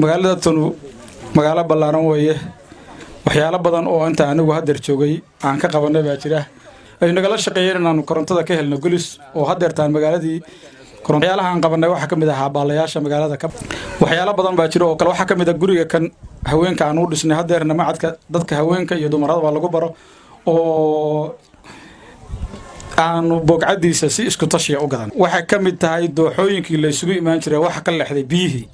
magaalada tanu magaalo ballaaran weeye waxyaalo badan oo inta anigu hadeer joogay aan ka qabanay baa jira ay nagala shaqeeyeen inaanu korontada ka helno gulis oo hadeertaan magaaladii waxyaalaha aan qabanay waxa kamid ah baalayaasha magaalada ka waxyaalo badan baa jira oo kale waxa kamid ah guriga kan haweenka aan u dhisnay hadeerna macadka dadka haweenka iyo dumarada waa lagu baro oo aanu boogcadiisa si isku tashiya u gadan waxa kamid tahay dooxooyinkii la isugu imaan jiray waxa ka leexday biyihii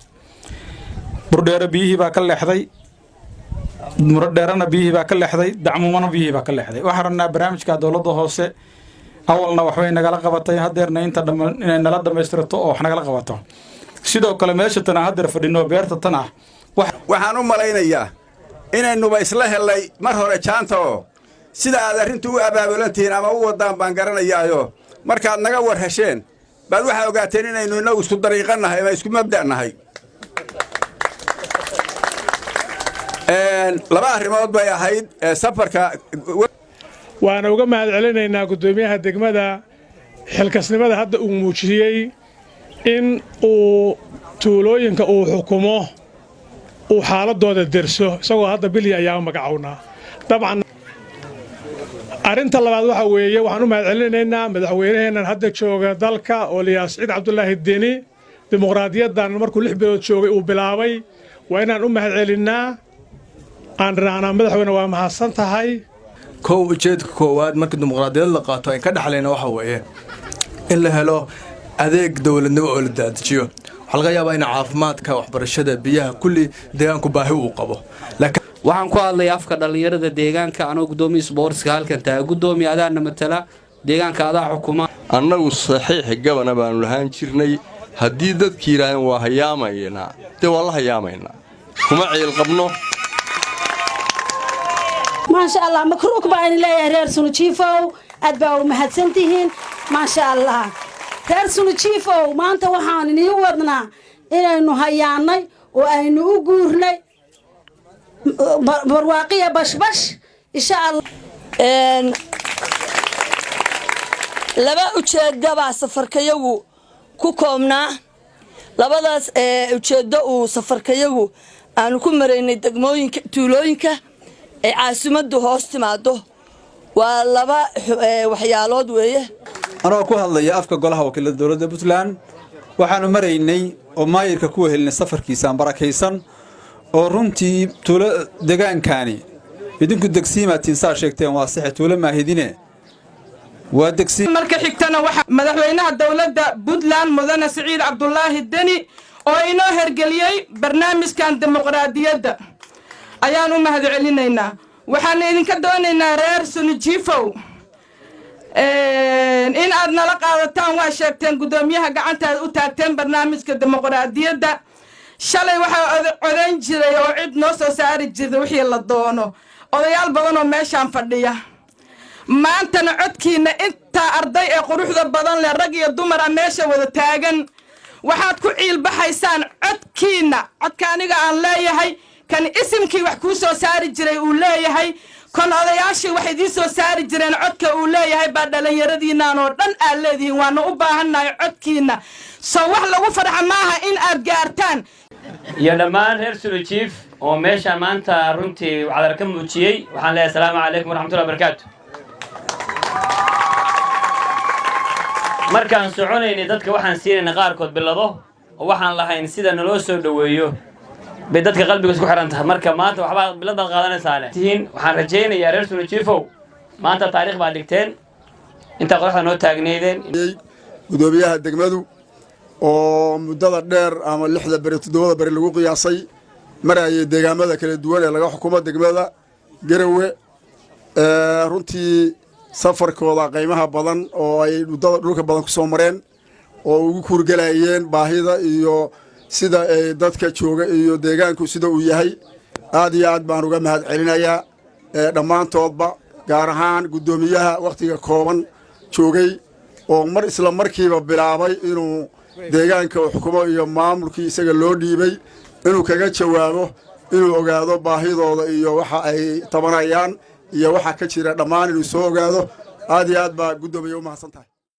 burdheero biyihii baa ka leexday muradheerana biyihii baa ka leexday dacmumana biyihii baa ka leexday waxaan rabnaa barnaamijka dowladda hoose awalna waxbay nagala qabatay hadeerna inta inay nala dhamaystirto oo wax nagala qabato sidoo kale meesha tan hadeer fadhino beerta tan ah waxaan u malaynayaa inaynuba isla helay mar hore jaanta oo sida aad arrintu u abaabulantihiin ama u wadaan baan garanayaayo markaad naga war hesheen baad waxaa ogaateen inaynu inagu isku dariiqannahay ama isku mabda'nahay laba arrimood bay ahayd safarka waana uga mahad celinaynaa guddoomiyaha degmada xilkasnimada hadda uu muujiyey in uu tuulooyinka uu xukumo uu xaaladooda derso isagoo hadda bilya ayaa magacownaa dabcan arrinta labaad waxa weeye waxaan u mahad celinaynaa madaxweynaheennan hadda jooga dalka oo liyaa Siciid Cabdullaahi Deni dimuqraadiyaddan markuu 6 bilood joogay uu bilaabay waa inaan u mahad celinaa aan raacnaa madaxweyne waa mahadsan tahay kow ujeedka koowaad marka dimuqraadiyad la qaato ay ka dhaxlayna waxa weeye in la helo adeeg dawladnimo oo la daadajiyo waxa laga yaabaa in caafimaadka waxbarashada biyaha kulli deegaanku baahi uu qabo laakiin waxaan ku hadlay afka dhalinyarada deegaanka anoo gudoomiye sportska halkan tahay gudoomiye adaana matala deegaanka adaa xukuma annagu saxiix gabana baan lahaan jirnay haddii dadkii yiraahdeen waa hayaamayna waa la hayaamayna kuma ciil qabno ما شاء الله مكروك بأن لا يهرر سنوشيفو أتباو مهتسنتهن ما شاء الله هرر سنوشيفو ما أنت وحان نيوردنا إنه هياني وإنه أجورني برواقية بش إن شاء الله لبا ujeedada baa safarkayagu ku koobnaa labadaas ujeedo uu safarkayagu aanu ku mareynay degmooyinka tuulooyinka ee caasimadu hoos timaado waa laba waxyaalood weeye anoo ku hadlaya afka golaha wakiilada dawladda Puntland waxaanu mareynay oo maayirka ku helnay safarkiisa barakaysan oo runtii tuulo deegaankani idinku degsiimaatiin saa sheegteen waa sax tuulo maahidine waa degsi marka xigtana waxa madaxweynaha dawladda Puntland mudane Siciid Cabdullaahi Deni oo inoo hergeliyay barnaamijkan dimuqraadiyadda ayaan u mahad celinaynaa waxaan idinka doonaynaa reer Sunujiifow in aad nala qaadataan waa sheegteen gudoomiyaha gacantaada u taagteen barnaamijka dimuqraadiyadda shalay waxa codayn jiray oo cid noo soo saari jirtay wixii la doono odayaal badan oo meeshaan fadhiya maantana codkiina inta arday ee quruxda badan leh rag iyo dumar meesha wada taagan waxaad ku ciil baxaysaan codkiina codka aniga aan leeyahay kan isimkii wax ku soo saari jiray uu leeyahay kon odayaashii wax idin soo saari jireen codka uu leeyahay baa dhalinyaradiina oo dhan aad leedihiin waana u baahannahay codkiina soo wax lagu farxa maaha in aad gaartaan iyo dhammaan reer Sunujiif oo meesha maanta runtii wacdar ka muujiyay waxaan leeyahay assalaamu calaykum waraxmatullaahi wabarakaatuh markaan soconaynay dadka waxaan siinayna qaarkood bilado oo waxaan lahayn sida naloo soo dhaweeyo bay dadka qalbiga isku xiran tahay marka maanta waxba bilada qaadanaysaa tihiin waxaan rajaynayaa reer Sunujiifow maanta taariikh baa dhigteen inta qoraxda noo taagneedeen gudoomiyaha degmadu oo muddada dheer ama 6 bari 7 bari lagu qiyaasay marayay deegaamada kala duwan ee laga xukumo degmada Garowe runtii safarkooda qiimaha badan oo ay dhulka badan ku soo mareen oo ugu kurgalayeen baahida iyo sida ay dadka jooga iyo deegaanku sida uu yahay aad iyo aad baan uga mahad celinayaa dhamaantoodba gaar ahaan gudoomiyaha waqtiga kooban joogay oo mar isla markiiba bilaabay inuu deegaanka xukumo iyo maamulkii isaga loo dhiibay inuu kaga jawaabo inuu ogaado baahidooda iyo waxa ay tabanayaan iyo waxa ka jira dhammaan inuu soo ogaado aad iyo aad baa gudoomiye u mahadsantahay